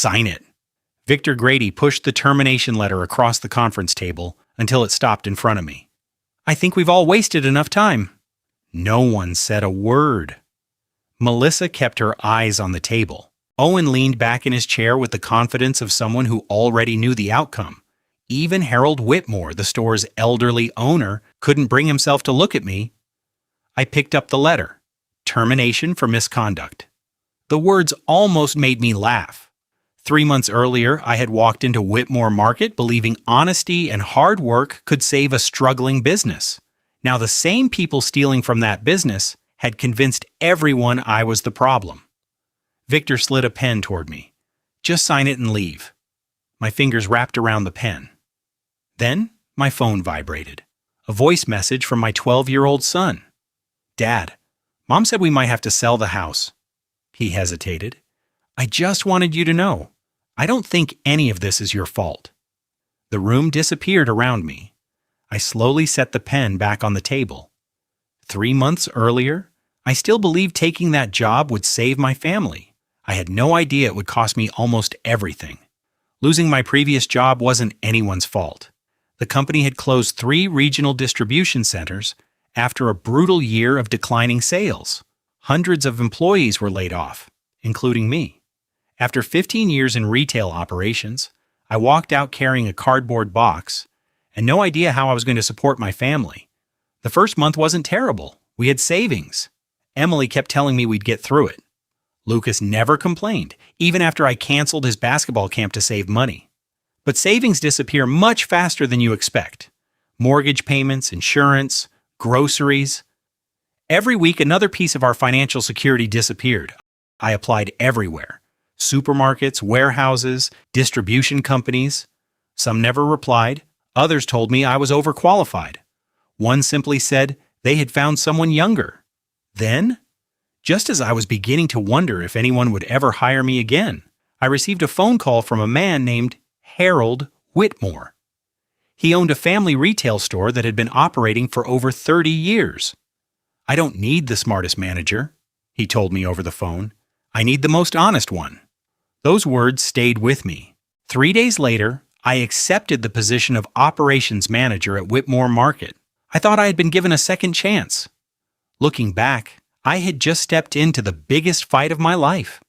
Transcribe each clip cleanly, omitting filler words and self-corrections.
Sign it. Victor Grady pushed the termination letter across the conference table until it stopped in front of me. I think we've all wasted enough time. No one said a word. Melissa kept her eyes on the table. Owen leaned back in his chair with the confidence of someone who already knew the outcome. Even Harold Whitmore, the store's elderly owner, couldn't bring himself to look at me. I picked up the letter. Termination for misconduct. The words almost made me laugh. 3 months earlier, I had walked into Whitmore Market believing honesty and hard work could save a struggling business. Now the same people stealing from that business had convinced everyone I was the problem. Victor slid a pen toward me. Just sign it and leave. My fingers wrapped around the pen. Then my phone vibrated. A voice message from my 12-year-old son. Dad, Mom said we might have to sell the house. He hesitated. I just wanted you to know. I don't think any of this is your fault. The room disappeared around me. I slowly set the pen back on the table. 3 months earlier, I still believed taking that job would save my family. I had no idea it would cost me almost everything. Losing my previous job wasn't anyone's fault. The company had closed 3 regional distribution centers after a brutal year of declining sales. Hundreds of employees were laid off, including me. After 15 years in retail operations, I walked out carrying a cardboard box and no idea how I was going to support my family. The first month wasn't terrible. We had savings. Emily kept telling me we'd get through it. Lucas never complained, even after I canceled his basketball camp to save money. But savings disappear much faster than you expect. Mortgage payments, insurance, groceries. Every week, another piece of our financial security disappeared. I applied everywhere. Supermarkets, warehouses, distribution companies. Some never replied. Others told me I was overqualified. One simply said they had found someone younger. Then, just as I was beginning to wonder if anyone would ever hire me again, I received a phone call from a man named Harold Whitmore. He owned a family retail store that had been operating for over 30 years. I don't need the smartest manager, he told me over the phone. I need the most honest one. Those words stayed with me. 3 days later, I accepted the position of operations manager at Whitmore Market. I thought I had been given a second chance. Looking back, I had just stepped into the biggest fight of my life.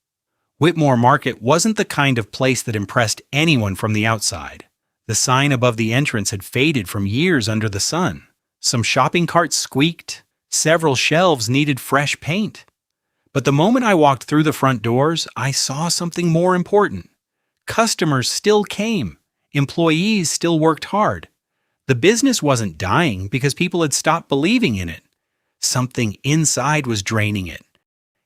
Whitmore Market wasn't the kind of place that impressed anyone from the outside. The sign above the entrance had faded from years under the sun. Some shopping carts squeaked. Several shelves needed fresh paint. But the moment I walked through the front doors, I saw something more important. Customers still came. Employees still worked hard. The business wasn't dying because people had stopped believing in it. Something inside was draining it.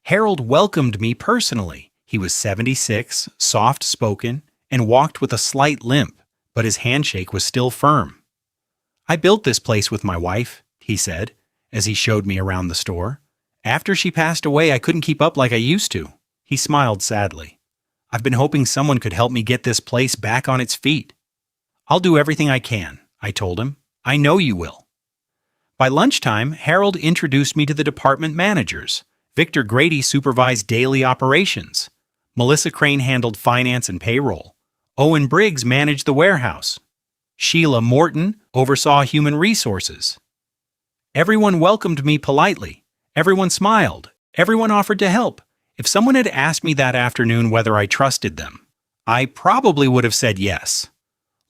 Harold welcomed me personally. He was 76, soft-spoken, and walked with a slight limp, but his handshake was still firm. I built this place with my wife, he said, as he showed me around the store. After she passed away, I couldn't keep up like I used to. He smiled sadly. I've been hoping someone could help me get this place back on its feet. I'll do everything I can, I told him. I know you will. By lunchtime, Harold introduced me to the department managers. Victor Grady supervised daily operations. Melissa Crane handled finance and payroll. Owen Briggs managed the warehouse. Sheila Morton oversaw human resources. Everyone welcomed me politely. Everyone smiled. Everyone offered to help. If someone had asked me that afternoon whether I trusted them, I probably would have said yes.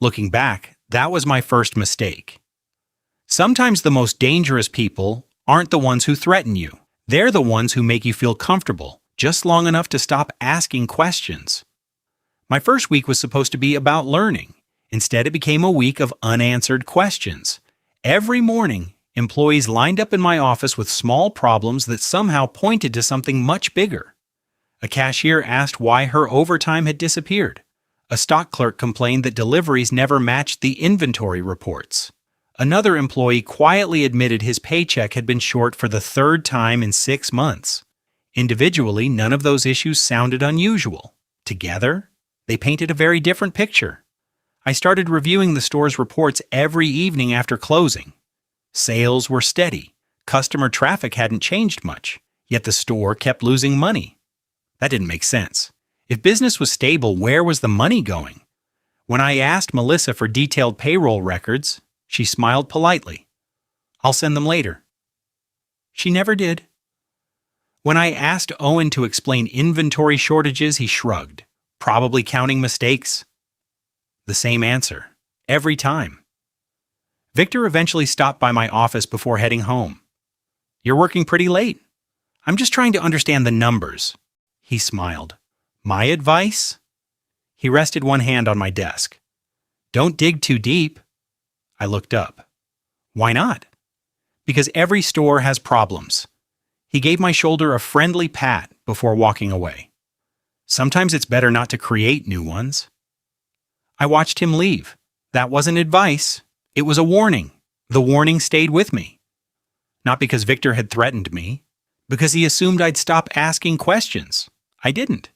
Looking back, that was my first mistake. Sometimes the most dangerous people aren't the ones who threaten you. They're the ones who make you feel comfortable, just long enough to stop asking questions. My first week was supposed to be about learning. Instead, it became a week of unanswered questions. Every morning, employees lined up in my office with small problems that somehow pointed to something much bigger. A cashier asked why her overtime had disappeared. A stock clerk complained that deliveries never matched the inventory reports. Another employee quietly admitted his paycheck had been short for the 3rd time in 6 months. Individually, none of those issues sounded unusual. Together, they painted a very different picture. I started reviewing the store's reports every evening after closing. Sales were steady. Customer traffic hadn't changed much, yet the store kept losing money. That didn't make sense. If business was stable, where was the money going? When I asked Melissa for detailed payroll records, she smiled politely. I'll send them later. She never did. When I asked Owen to explain inventory shortages, he shrugged, probably counting mistakes. The same answer, every time. Victor eventually stopped by my office before heading home. You're working pretty late. I'm just trying to understand the numbers. He smiled. My advice? He rested one hand on my desk. Don't dig too deep. I looked up. Why not? Because every store has problems. He gave my shoulder a friendly pat before walking away. Sometimes it's better not to create new ones. I watched him leave. That wasn't advice. It was a warning. The warning stayed with me. Not because Victor had threatened me, because he assumed I'd stop asking questions. I didn't.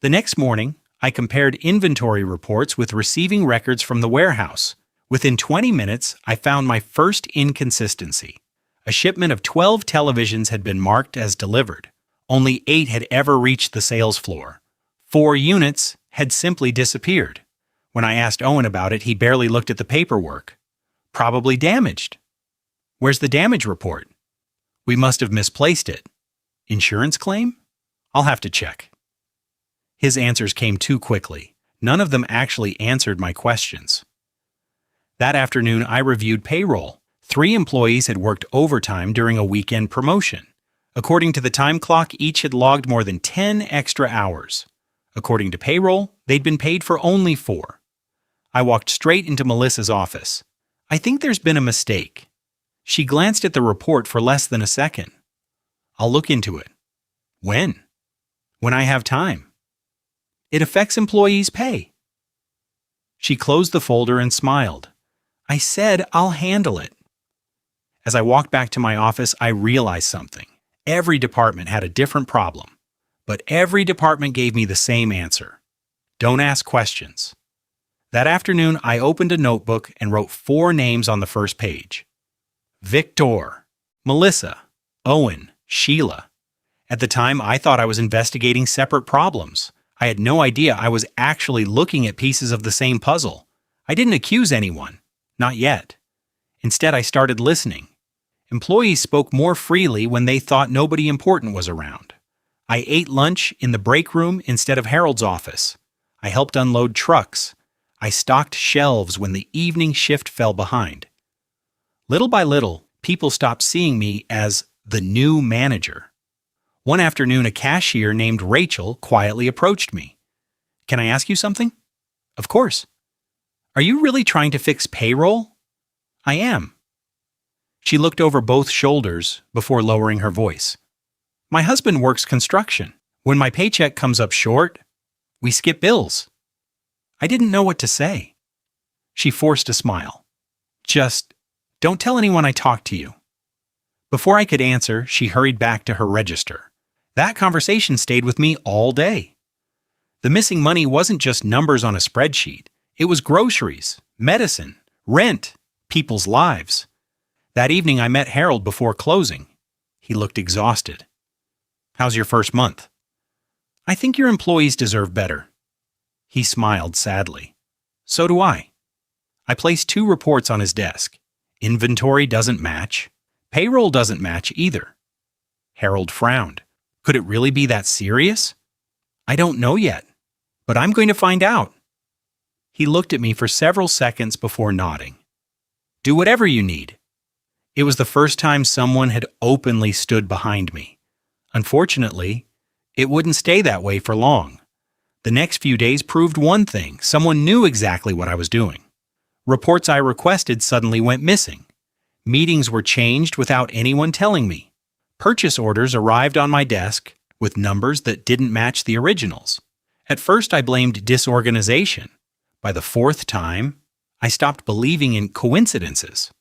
The next morning, I compared inventory reports with receiving records from the warehouse. Within 20 minutes, I found my first inconsistency. A shipment of 12 televisions had been marked as delivered. Only 8 had ever reached the sales floor. 4 units had simply disappeared. When I asked Owen about it, he barely looked at the paperwork. Probably damaged. Where's the damage report? We must have misplaced it. Insurance claim? I'll have to check. His answers came too quickly. None of them actually answered my questions. That afternoon, I reviewed payroll. 3 employees had worked overtime during a weekend promotion. According to the time clock, each had logged more than 10 extra hours. According to payroll, they'd been paid for only 4. I walked straight into Melissa's office. I think there's been a mistake. She glanced at the report for less than a second. I'll look into it. When? When I have time. It affects employees' pay. She closed the folder and smiled. I said I'll handle it. As I walked back to my office, I realized something. Every department had a different problem, but every department gave me the same answer. Don't ask questions. That afternoon, I opened a notebook and wrote 4 names on the first page. Victor, Melissa, Owen, Sheila. At the time, I thought I was investigating separate problems. I had no idea I was actually looking at pieces of the same puzzle. I didn't accuse anyone. Not yet. Instead, I started listening. Employees spoke more freely when they thought nobody important was around. I ate lunch in the break room instead of Harold's office. I helped unload trucks. I stocked shelves when the evening shift fell behind. Little by little, people stopped seeing me as the new manager. One afternoon, a cashier named Rachel quietly approached me. Can I ask you something? Of course. Are you really trying to fix payroll? I am. She looked over both shoulders before lowering her voice. My husband works construction. When my paycheck comes up short, we skip bills. I didn't know what to say. She forced a smile. Just, don't tell anyone I talked to you. Before I could answer, she hurried back to her register. That conversation stayed with me all day. The missing money wasn't just numbers on a spreadsheet. It was groceries, medicine, rent, people's lives. That evening I met Harold before closing. He looked exhausted. How's your first month? I think your employees deserve better. He smiled sadly. So do I. I placed 2 reports on his desk. Inventory doesn't match. Payroll doesn't match either. Harold frowned. Could it really be that serious? I don't know yet, but I'm going to find out. He looked at me for several seconds before nodding. Do whatever you need. It was the first time someone had openly stood behind me. Unfortunately, it wouldn't stay that way for long. The next few days proved one thing. Someone knew exactly what I was doing. Reports I requested suddenly went missing. Meetings were changed without anyone telling me. Purchase orders arrived on my desk with numbers that didn't match the originals. At first, I blamed disorganization. By the 4th time, I stopped believing in coincidences.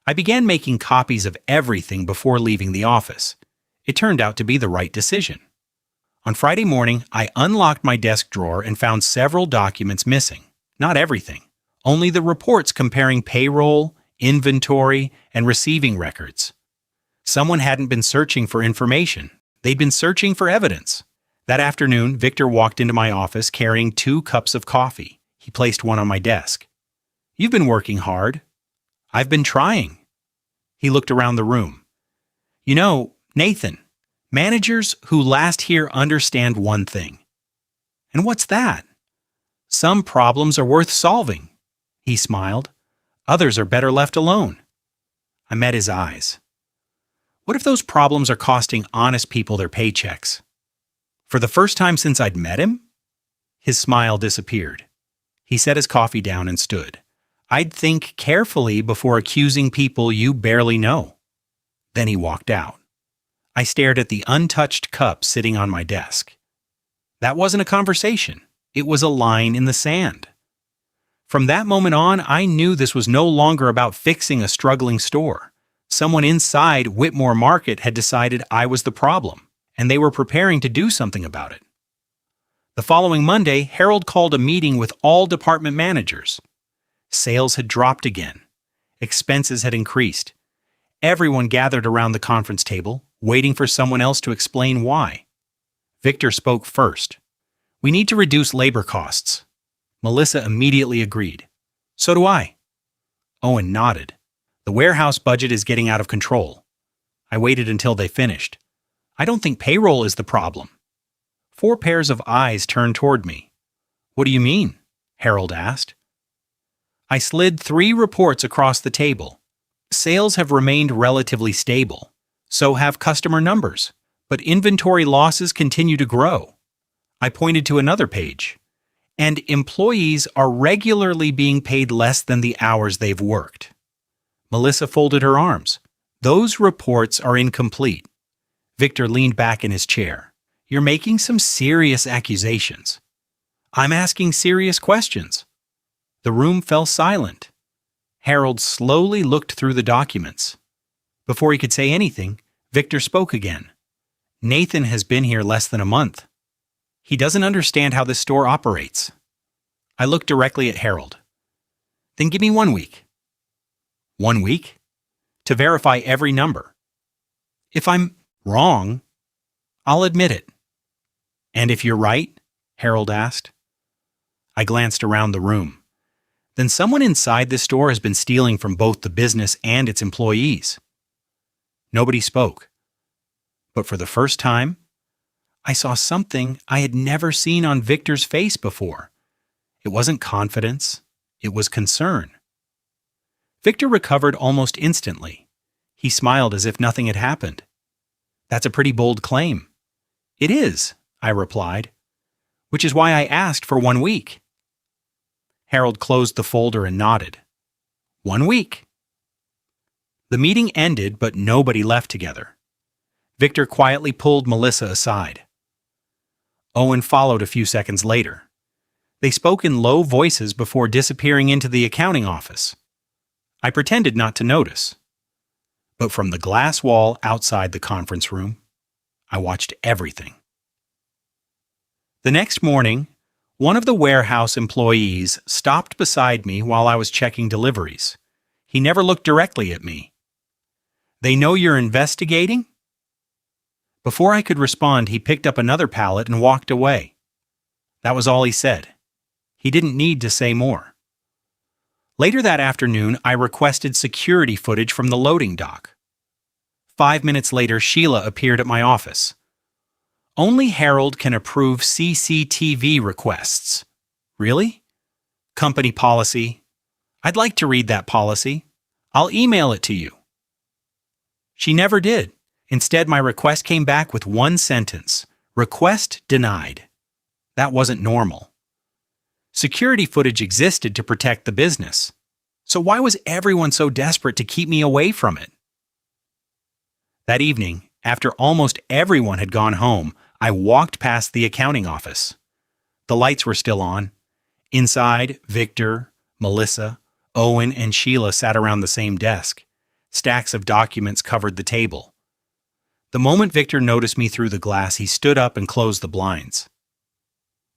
I began making copies of everything before leaving the office. It turned out to be the right decision. On Friday morning, I unlocked my desk drawer and found several documents missing. Not everything, only the reports comparing payroll, inventory, and receiving records. Someone hadn't been searching for information. They'd been searching for evidence. That afternoon, Victor walked into my office carrying 2 cups of coffee. He placed one on my desk. "You've been working hard." "I've been trying." He looked around the room. "You know, Nathan, managers who last here understand one thing." "And what's that?" "Some problems are worth solving." He smiled. "Others are better left alone." I met his eyes. What if those problems are costing honest people their paychecks? For the first time since I'd met him, his smile disappeared. He set his coffee down and stood. "I'd think carefully before accusing people you barely know." Then he walked out. I stared at the untouched cup sitting on my desk. That wasn't a conversation. It was a line in the sand. From that moment on, I knew this was no longer about fixing a struggling store. Someone inside Whitmore Market had decided I was the problem, and they were preparing to do something about it. The following Monday, Harold called a meeting with all department managers. Sales had dropped again. Expenses had increased. Everyone gathered around the conference table, waiting for someone else to explain why. Victor spoke first. "We need to reduce labor costs." Melissa immediately agreed. "So do I." Owen nodded. "The warehouse budget is getting out of control." I waited until they finished. "I don't think payroll is the problem." 4 pairs of eyes turned toward me. "What do you mean?" Harold asked. I slid 3 reports across the table. Sales have remained relatively stable. So have customer numbers. But inventory losses continue to grow. I pointed to another page. And employees are regularly being paid less than the hours they've worked. Melissa folded her arms. "Those reports are incomplete." Victor leaned back in his chair. "You're making some serious accusations." "I'm asking serious questions." The room fell silent. Harold slowly looked through the documents. Before he could say anything, Victor spoke again. "Nathan has been here less than a month. He doesn't understand how this store operates." I looked directly at Harold. "Then give me 1 week." 1 week? To verify every number. If I'm wrong, I'll admit it. "And if you're right?" Harold asked. I glanced around the room. Then someone inside this store has been stealing from both the business and its employees. Nobody spoke. But for the first time, I saw something I had never seen on Victor's face before. It wasn't confidence, it was concern. Victor recovered almost instantly. He smiled as if nothing had happened. "That's a pretty bold claim." "It is," I replied, "which is why I asked for 1 week." Harold closed the folder and nodded. 1 week. The meeting ended, but nobody left together. Victor quietly pulled Melissa aside. Owen followed a few seconds later. They spoke in low voices before disappearing into the accounting office. I pretended not to notice. But from the glass wall outside the conference room, I watched everything. The next morning, one of the warehouse employees stopped beside me while I was checking deliveries. He never looked directly at me. "They know you're investigating?" Before I could respond, he picked up another pallet and walked away. That was all he said. He didn't need to say more. Later that afternoon, I requested security footage from the loading dock. 5 minutes later, Sheila appeared at my office. "Only Harold can approve CCTV requests." "Really?" "Company policy." "I'd like to read that policy. I'll email it to you." She never did. Instead, my request came back with 1 sentence. "Request denied." That wasn't normal. Security footage existed to protect the business. So why was everyone so desperate to keep me away from it? That evening, after almost everyone had gone home, I walked past the accounting office. The lights were still on. Inside, Victor, Melissa, Owen, and Sheila sat around the same desk. Stacks of documents covered the table. The moment Victor noticed me through the glass, he stood up and closed the blinds.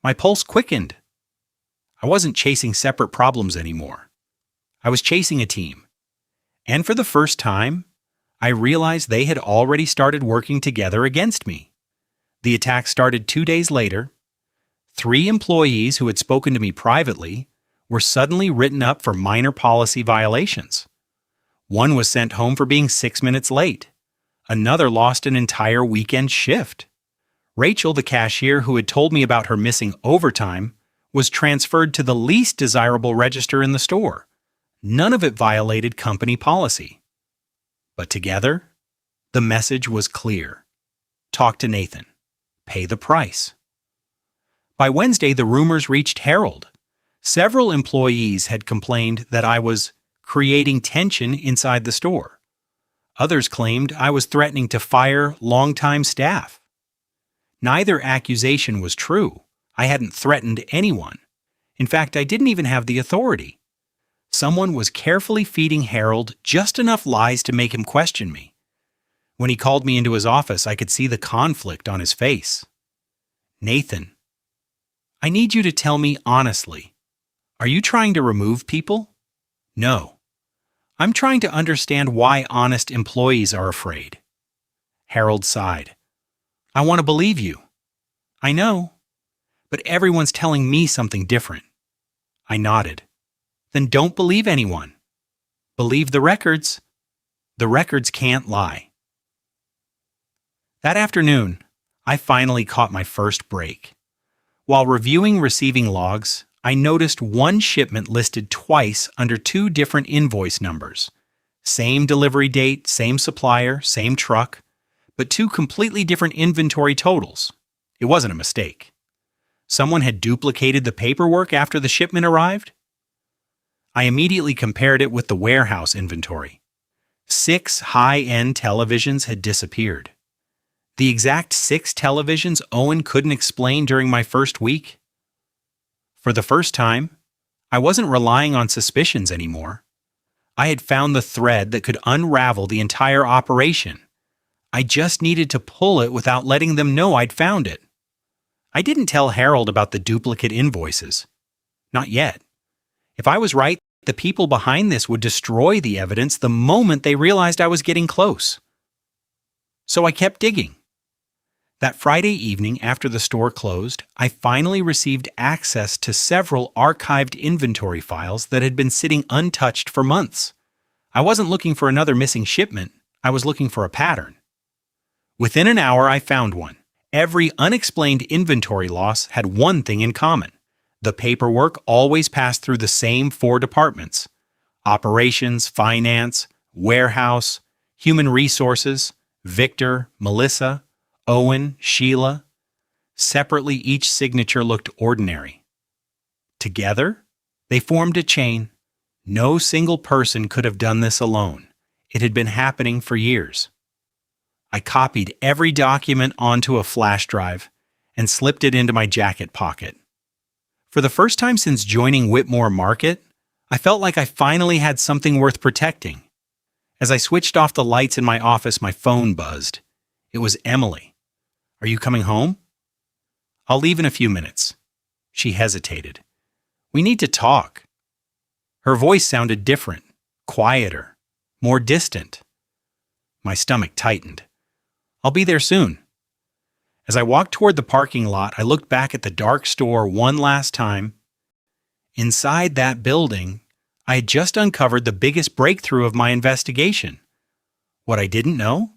My pulse quickened. I wasn't chasing separate problems anymore. I was chasing a team. And for the first time, I realized they had already started working together against me. The attack started 2 days later. 3 employees who had spoken to me privately were suddenly written up for minor policy violations. One was sent home for being 6 minutes late. Another lost an entire weekend shift. Rachel, the cashier who had told me about her missing overtime, was transferred to the least desirable register in the store. None of it violated company policy. But together, the message was clear. Talk to Nathan. Pay the price. By Wednesday, the rumors reached Harold. Several employees had complained that I was creating tension inside the store. Others claimed I was threatening to fire longtime staff. Neither accusation was true. I hadn't threatened anyone. In fact, I didn't even have the authority. Someone was carefully feeding Harold just enough lies to make him question me. When he called me into his office, I could see the conflict on his face. Nathan, I need you to tell me honestly. Are you trying to remove people? No. I'm trying to understand why honest employees are afraid. Harold sighed. I want to believe you. I know. But everyone's telling me something different. I nodded. Then don't believe anyone. Believe the records. The records can't lie. That afternoon, I finally caught my first break. While reviewing receiving logs, I noticed one shipment listed twice under 2 different invoice numbers. Same delivery date, same supplier, same truck, but 2 completely different inventory totals. It wasn't a mistake. Someone had duplicated the paperwork after the shipment arrived? I immediately compared it with the warehouse inventory. 6 high-end televisions had disappeared. The exact 6 televisions Owen couldn't explain during my first week. For the first time, I wasn't relying on suspicions anymore. I had found the thread that could unravel the entire operation. I just needed to pull it without letting them know I'd found it. I didn't tell Harold about the duplicate invoices. Not yet. If I was right, the people behind this would destroy the evidence the moment they realized I was getting close. So I kept digging. That Friday evening after the store closed, I finally received access to several archived inventory files that had been sitting untouched for months. I wasn't looking for another missing shipment. I was looking for a pattern. Within an hour, I found one. Every unexplained inventory loss had one thing in common. The paperwork always passed through the same 4 departments: operations, finance, warehouse, human resources, Victor, Melissa, Owen, Sheila. Separately, each signature looked ordinary. Together, they formed a chain. No single person could have done this alone. It had been happening for years. I copied every document onto a flash drive and slipped it into my jacket pocket. For the first time since joining Whitmore Market, I felt like I finally had something worth protecting. As I switched off the lights in my office, my phone buzzed. It was Emily. Are you coming home? I'll leave in a few minutes. She hesitated. We need to talk. Her voice sounded different, quieter, more distant. My stomach tightened. I'll be there soon. As I walked toward the parking lot, I looked back at the dark store one last time. Inside that building, I had just uncovered the biggest breakthrough of my investigation. What I didn't know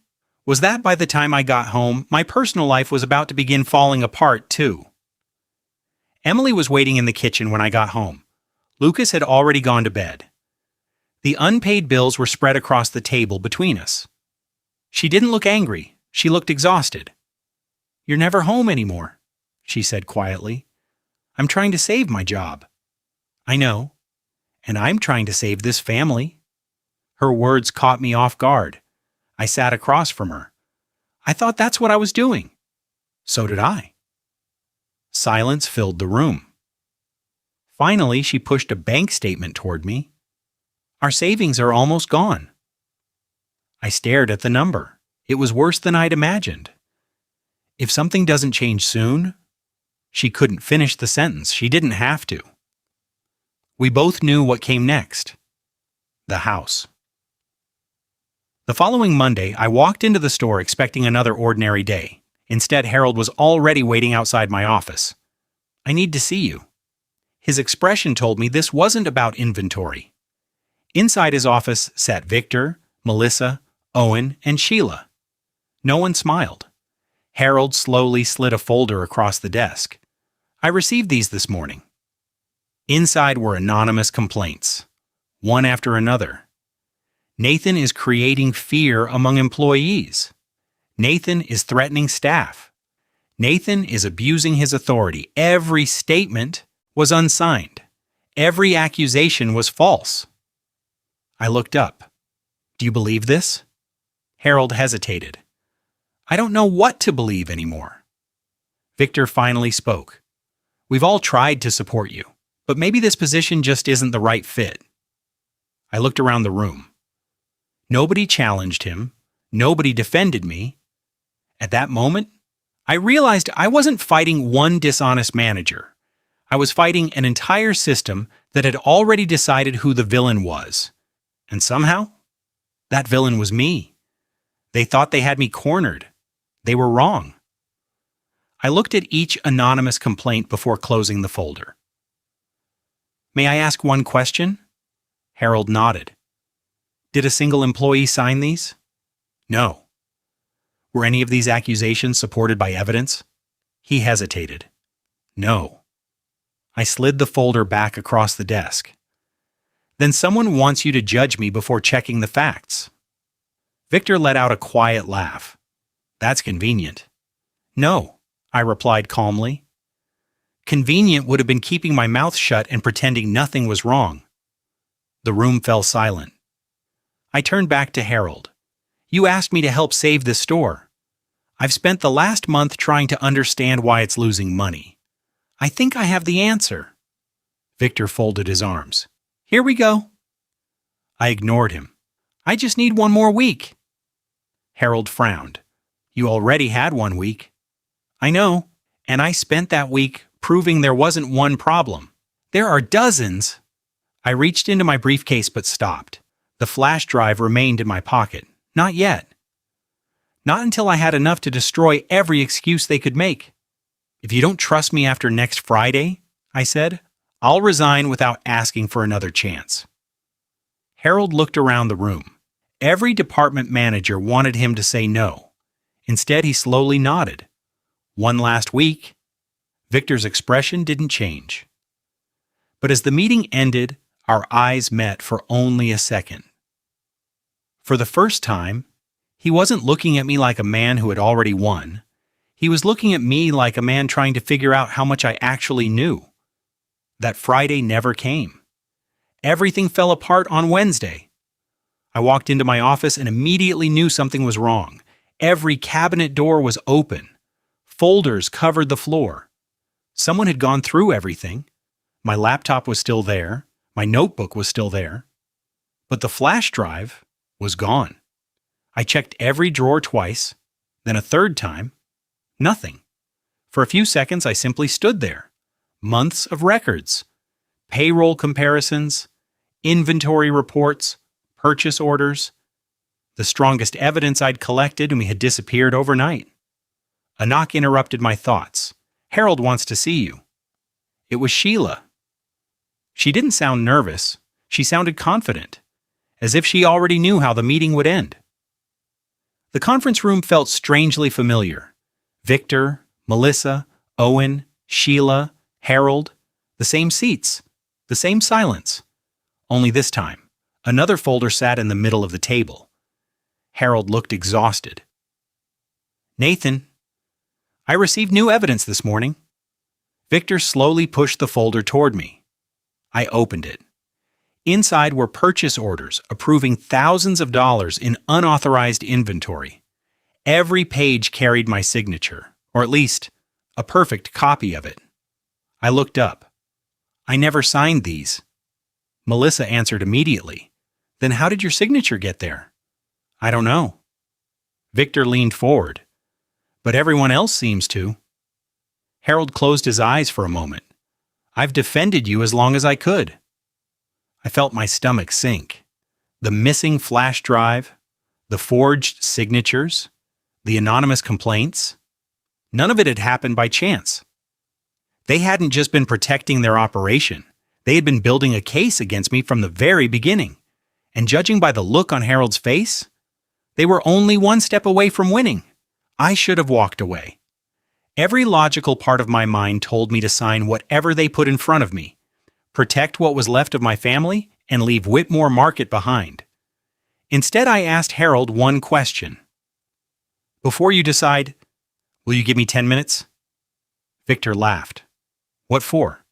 was that by the time I got home, my personal life was about to begin falling apart too. Emily was waiting in the kitchen when I got home. Lucas had already gone to bed. The unpaid bills were spread across the table between us. She didn't look angry. She looked exhausted. You're never home anymore, she said quietly. I'm trying to save my job. I know. And I'm trying to save this family. Her words caught me off guard. I sat across from her. I thought that's what I was doing. So did I. Silence filled the room. Finally, she pushed a bank statement toward me. Our savings are almost gone. I stared at the number. It was worse than I'd imagined. If something doesn't change soon, she couldn't finish the sentence. She didn't have to. We both knew what came next. The house. The following Monday, I walked into the store expecting another ordinary day. Instead, Harold was already waiting outside my office. "I need to see you." His expression told me this wasn't about inventory. Inside his office sat Victor, Melissa, Owen, and Sheila. No one smiled. Harold slowly slid a folder across the desk. "I received these this morning." Inside were anonymous complaints, one after another. Nathan is creating fear among employees. Nathan is threatening staff. Nathan is abusing his authority. Every statement was unsigned. Every accusation was false. I looked up. "Do you believe this?" Harold hesitated. "I don't know what to believe anymore." Victor finally spoke. "We've all tried to support you, but maybe this position just isn't the right fit." I looked around the room. Nobody challenged him. Nobody defended me. At that moment, I realized I wasn't fighting one dishonest manager. I was fighting an entire system that had already decided who the villain was. And somehow, that villain was me. They thought they had me cornered. They were wrong. I looked at each anonymous complaint before closing the folder. "May I ask one question?" Harold nodded. "Did a single employee sign these?" "No." "Were any of these accusations supported by evidence?" He hesitated. "No." I slid the folder back across the desk. "Then someone wants you to judge me before checking the facts." Victor let out a quiet laugh. "That's convenient." "No," I replied calmly. Convenient would have been keeping my mouth shut and pretending nothing was wrong. The room fell silent. I turned back to Harold. "You asked me to help save this store. I've spent the last month trying to understand why it's losing money. I think I have the answer." Victor folded his arms. "Here we go." I ignored him. "I just need one more week." Harold frowned. "You already had 1 week." "I know, and I spent that week proving there wasn't one problem. There are dozens." I reached into my briefcase but stopped. The flash drive remained in my pocket. Not yet. Not until I had enough to destroy every excuse they could make. "If you don't trust me after next Friday," I said, "I'll resign without asking for another chance." Harold looked around the room. Every department manager wanted him to say no. Instead, he slowly nodded. "One last week." Victor's expression didn't change. But as the meeting ended, our eyes met for only a second. For the first time, he wasn't looking at me like a man who had already won. He was looking at me like a man trying to figure out how much I actually knew. That Friday never came. Everything fell apart on Wednesday. I walked into my office and immediately knew something was wrong. Every cabinet door was open. Folders covered the floor. Someone had gone through everything. My laptop was still there. My notebook was still there. But the flash drive was gone. I checked every drawer twice, then a third time. Nothing. For a few seconds, I simply stood there. Months of records, payroll comparisons, inventory reports, purchase orders, the strongest evidence I'd collected, and we had disappeared overnight. A knock interrupted my thoughts. "Harold wants to see you." It was Sheila. She didn't sound nervous. She sounded confident, as if she already knew how the meeting would end. The conference room felt strangely familiar. Victor, Melissa, Owen, Sheila, Harold, the same seats, the same silence. Only this time, another folder sat in the middle of the table. Harold looked exhausted. "Nathan, I received new evidence this morning." Victor slowly pushed the folder toward me. I opened it. Inside were purchase orders approving thousands of dollars in unauthorized inventory. Every page carried my signature, or at least a perfect copy of it. I looked up. "I never signed these." Melissa answered immediately. "Then how did your signature get there?" "I don't know." Victor leaned forward. "But everyone else seems to." Harold closed his eyes for a moment. "I've defended you as long as I could." I felt my stomach sink. The missing flash drive, the forged signatures, the anonymous complaints. None of it had happened by chance. They hadn't just been protecting their operation. They had been building a case against me from the very beginning. And judging by the look on Harold's face, they were only one step away from winning. I should have walked away. Every logical part of my mind told me to sign whatever they put in front of me, protect what was left of my family, and leave Whitmore Market behind. Instead, I asked Harold one question. Before you decide, will you give me 10 minutes? Victor laughed. What for?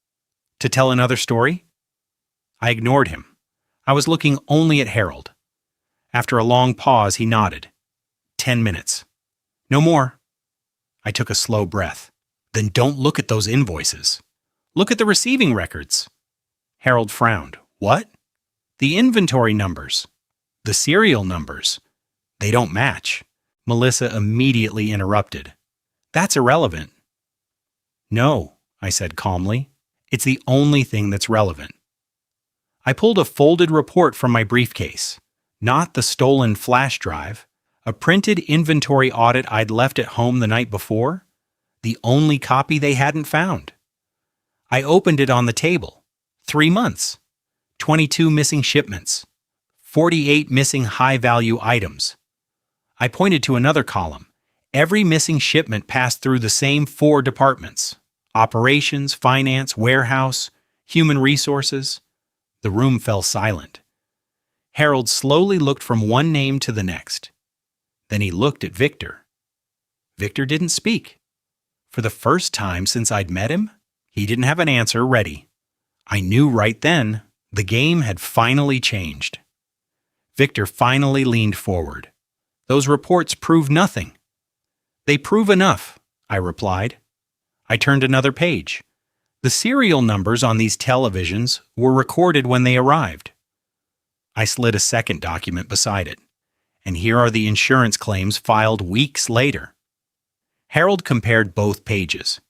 To tell another story? I ignored him. I was looking only at Harold. After a long pause, he nodded. 10 minutes. No more. I took a slow breath. Then don't look at those invoices. Look at the receiving records. Harold frowned. What? The inventory numbers. The serial numbers. They don't match. Melissa immediately interrupted. That's irrelevant. No, I said calmly. It's the only thing that's relevant. I pulled a folded report from my briefcase. Not the stolen flash drive. A printed inventory audit I'd left at home the night before. The only copy they hadn't found. I opened it on the table. 3 months. 22 missing shipments. 48 missing high-value items. I pointed to another column. Every missing shipment passed through the same 4 departments. Operations, finance, warehouse, human resources. The room fell silent. Harold slowly looked from one name to the next. Then he looked at Victor. Victor didn't speak. For the first time since I'd met him, he didn't have an answer ready. I knew right then the game had finally changed. Victor finally leaned forward. Those reports prove nothing. They prove enough, I replied. I turned another page. The serial numbers on these televisions were recorded when they arrived. I slid a second document beside it. And here are the insurance claims filed weeks later. Harold compared both pages.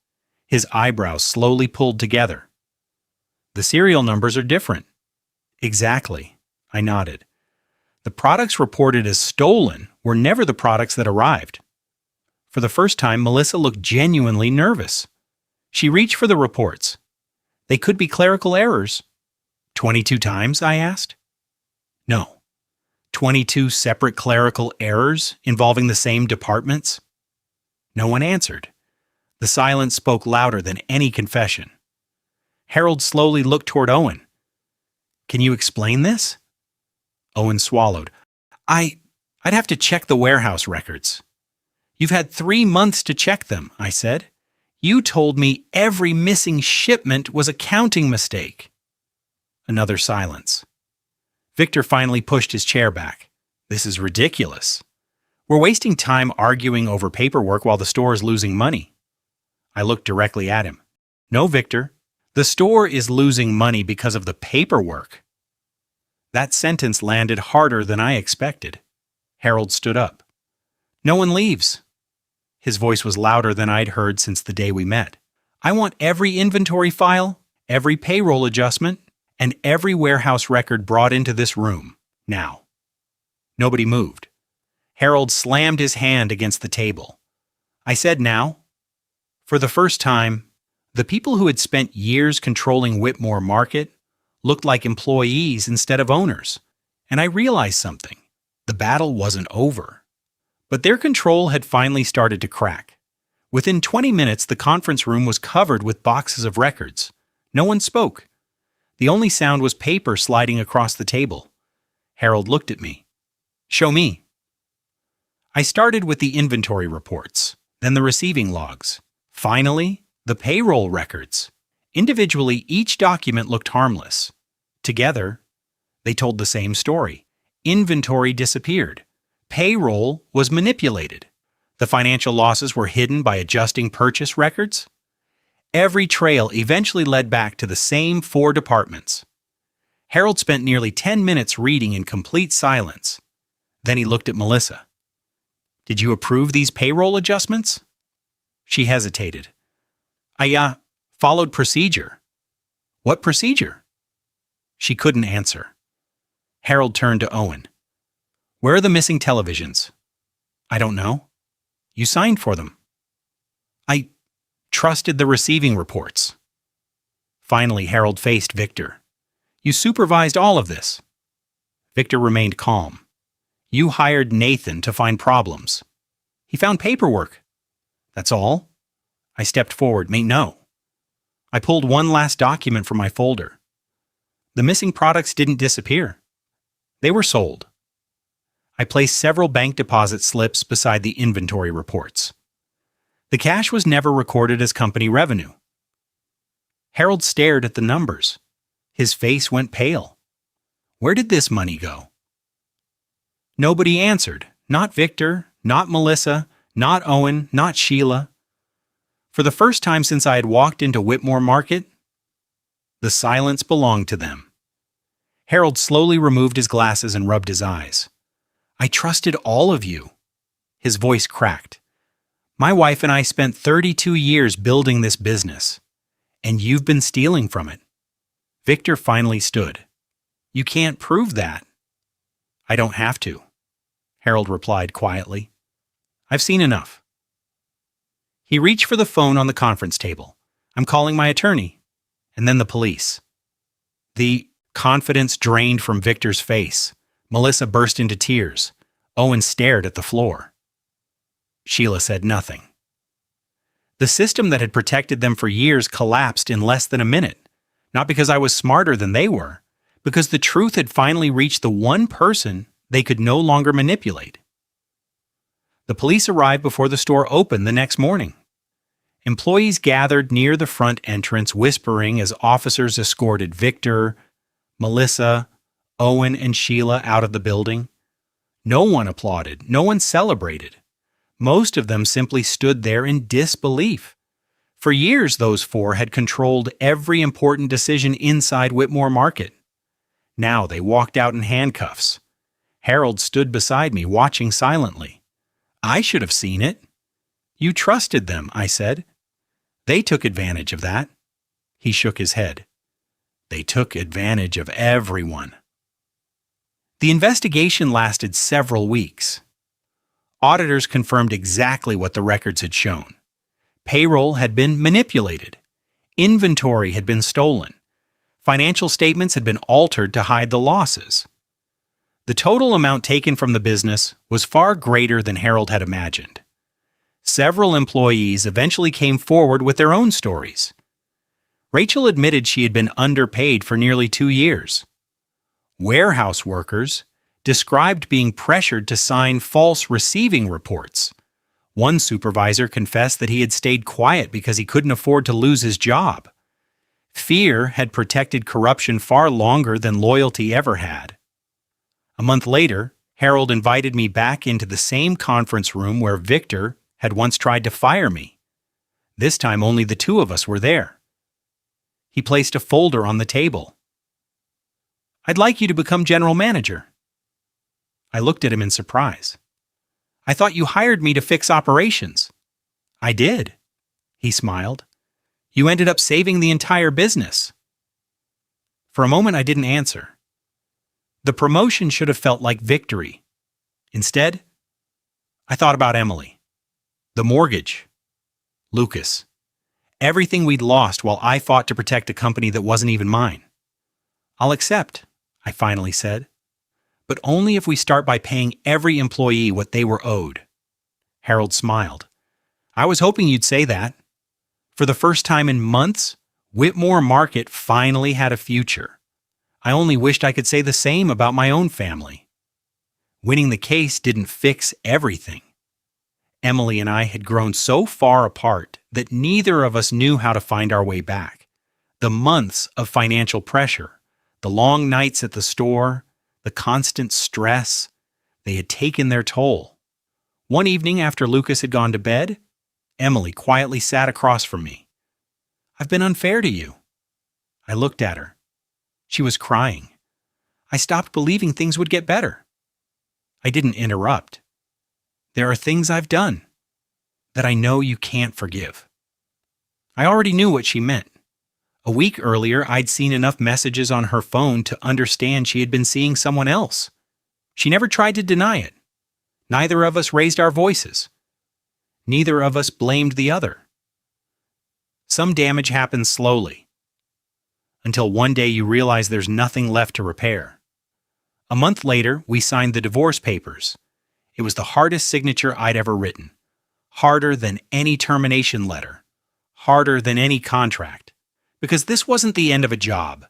His eyebrows slowly pulled together. The serial numbers are different. Exactly, I nodded. The products reported as stolen were never the products that arrived. For the first time, Melissa looked genuinely nervous. She reached for the reports. They could be clerical errors. 22 times, I asked. No. 22 separate clerical errors involving the same departments? No one answered. The silence spoke louder than any confession. Harold slowly looked toward Owen. Can you explain this? Owen swallowed. I'd have to check the warehouse records. You've had 3 months to check them, I said. You told me every missing shipment was a counting mistake. Another silence. Victor finally pushed his chair back. This is ridiculous. We're wasting time arguing over paperwork while the store is losing money. I looked directly at him. No, Victor. The store is losing money because of the paperwork. That sentence landed harder than I expected. Harold stood up. No one leaves. His voice was louder than I'd heard since the day we met. I want every inventory file, every payroll adjustment, and every warehouse record brought into this room, now. Nobody moved. Harold slammed his hand against the table. I said now. For the first time, the people who had spent years controlling Whitmore Market looked like employees instead of owners, and I realized something. The battle wasn't over. But their control had finally started to crack. Within 20 minutes, the conference room was covered with boxes of records. No one spoke. The only sound was paper sliding across the table. Harold looked at me. Show me. I started with the inventory reports, then the receiving logs. Finally, the payroll records. Individually, each document looked harmless. Together, they told the same story. Inventory disappeared. Payroll was manipulated. The financial losses were hidden by adjusting purchase records. Every trail eventually led back to the same 4 departments. Harold spent nearly 10 minutes reading in complete silence. Then he looked at Melissa. Did you approve these payroll adjustments? She hesitated. I followed procedure. What procedure? She couldn't answer. Harold turned to Owen. Where are the missing televisions? I don't know. You signed for them. I trusted the receiving reports. Finally, Harold faced Victor. You supervised all of this. Victor remained calm. You hired Nathan to find problems. He found paperwork. That's all? I stepped forward. No. I pulled one last document from my folder. The missing products didn't disappear. They were sold. I placed several bank deposit slips beside the inventory reports. The cash was never recorded as company revenue. Harold stared at the numbers. His face went pale. Where did this money go? Nobody answered. Not Victor, not Melissa, not Owen, not Sheila. For the first time since I had walked into Whitmore Market, the silence belonged to them. Harold slowly removed his glasses and rubbed his eyes. I trusted all of you. His voice cracked. My wife and I spent 32 years building this business, and you've been stealing from it. Victor finally stood. You can't prove that. I don't have to, Harold replied quietly. I've seen enough. He reached for the phone on the conference table. I'm calling my attorney, and then the police. The confidence drained from Victor's face. Melissa burst into tears. Owen stared at the floor. Sheila said nothing. The system that had protected them for years collapsed in less than a minute, not because I was smarter than they were, because the truth had finally reached the one person they could no longer manipulate. The police arrived before the store opened the next morning. Employees gathered near the front entrance, whispering as officers escorted Victor, Melissa, Owen, and Sheila out of the building. No one applauded. No one celebrated. Most of them simply stood there in disbelief. For years, those four had controlled every important decision inside Whitmore Market. Now they walked out in handcuffs. Harold stood beside me, watching silently. I should have seen it. You trusted them, I said. They took advantage of that. He shook his head. They took advantage of everyone. The investigation lasted several weeks. Auditors confirmed exactly what the records had shown. Payroll had been manipulated. Inventory had been stolen. Financial statements had been altered to hide the losses. The total amount taken from the business was far greater than Harold had imagined. Several employees eventually came forward with their own stories. Rachel admitted she had been underpaid for nearly 2 years. Warehouse workers described being pressured to sign false receiving reports. One supervisor confessed that he had stayed quiet because he couldn't afford to lose his job. Fear had protected corruption far longer than loyalty ever had. A month later, Harold invited me back into the same conference room where Victor had once tried to fire me. This time only the two of us were there. He placed a folder on the table. I'd like you to become general manager. I looked at him in surprise. I thought you hired me to fix operations. I did. He smiled. You ended up saving the entire business. For a moment, I didn't answer. The promotion should have felt like victory. Instead, I thought about Emily. The mortgage. Lucas. Everything we'd lost while I fought to protect a company that wasn't even mine. I'll accept, I finally said. But only if we start by paying every employee what they were owed. Harold smiled. I was hoping you'd say that. For the first time in months, Whitmore Market finally had a future. I only wished I could say the same about my own family. Winning the case didn't fix everything. Emily and I had grown so far apart that neither of us knew how to find our way back. The months of financial pressure, the long nights at the store, the constant stress, they had taken their toll. One evening after Lucas had gone to bed, Emily quietly sat across from me. I've been unfair to you. I looked at her. She was crying. I stopped believing things would get better. I didn't interrupt. There are things I've done that I know you can't forgive. I already knew what she meant. A week earlier, I'd seen enough messages on her phone to understand she had been seeing someone else. She never tried to deny it. Neither of us raised our voices. Neither of us blamed the other. Some damage happens slowly, until one day you realize there's nothing left to repair. A month later, we signed the divorce papers. It was the hardest signature I'd ever written. Harder than any termination letter. Harder than any contract. Because this wasn't the end of a job.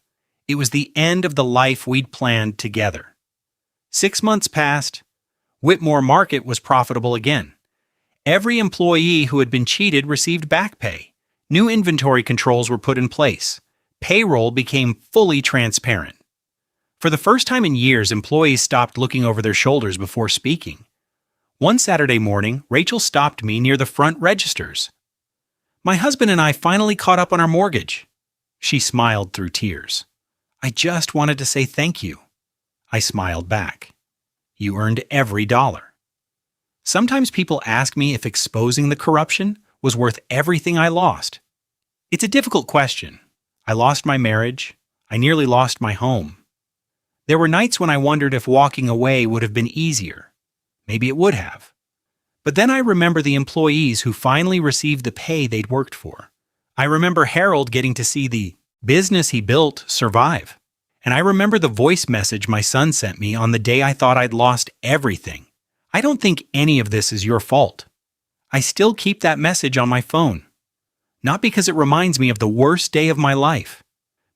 It was the end of the life we'd planned together. 6 months passed. Whitmore Market was profitable again. Every employee who had been cheated received back pay. New inventory controls were put in place. Payroll became fully transparent. For the first time in years, employees stopped looking over their shoulders before speaking. One Saturday morning, Rachel stopped me near the front registers. "My husband and I finally caught up on our mortgage." She smiled through tears. "I just wanted to say thank you." I smiled back. "You earned every dollar." Sometimes people ask me if exposing the corruption was worth everything I lost. It's a difficult question. I lost my marriage. I nearly lost my home. There were nights when I wondered if walking away would have been easier. Maybe it would have. But then I remember the employees who finally received the pay they'd worked for. I remember Harold getting to see the business he built survive. And I remember the voice message my son sent me on the day I thought I'd lost everything. I don't think any of this is your fault. I still keep that message on my phone. Not because it reminds me of the worst day of my life.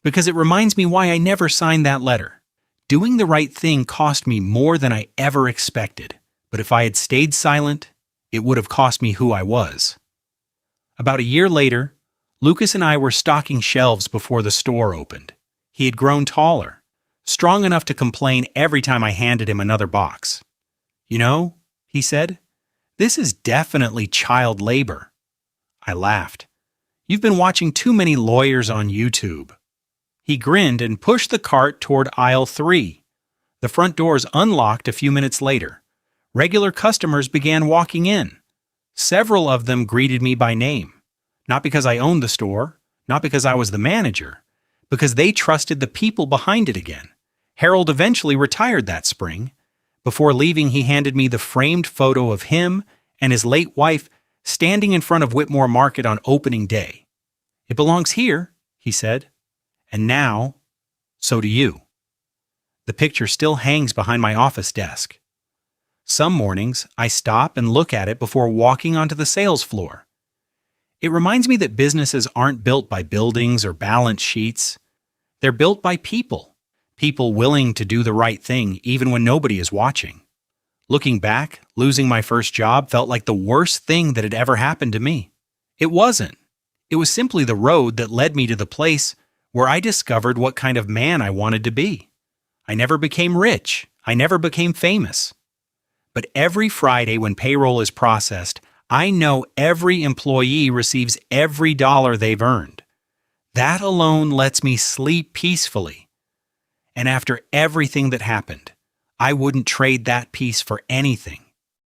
Because it reminds me why I never signed that letter. Doing the right thing cost me more than I ever expected. But if I had stayed silent, it would have cost me who I was. About a year later, Lucas and I were stocking shelves before the store opened. He had grown taller, strong enough to complain every time I handed him another box. "You know," he said, "this is definitely child labor." I laughed. "You've been watching too many lawyers on YouTube." He grinned and pushed the cart toward aisle 3. The front doors unlocked a few minutes later. Regular customers began walking in. Several of them greeted me by name. Not because I owned the store, not because I was the manager, because they trusted the people behind it again. Harold eventually retired that spring. Before leaving, he handed me the framed photo of him and his late wife standing in front of Whitmore Market on opening day. "It belongs here," he said. "And now, so do you." The picture still hangs behind my office desk. Some mornings, I stop and look at it before walking onto the sales floor. It reminds me that businesses aren't built by buildings or balance sheets. They're built by people. People willing to do the right thing even when nobody is watching. Looking back, losing my first job felt like the worst thing that had ever happened to me. It wasn't. It was simply the road that led me to the place where I discovered what kind of man I wanted to be. I never became rich. I never became famous. But every Friday when payroll is processed, I know every employee receives every dollar they've earned. That alone lets me sleep peacefully. And after everything that happened, I wouldn't trade that peace for anything.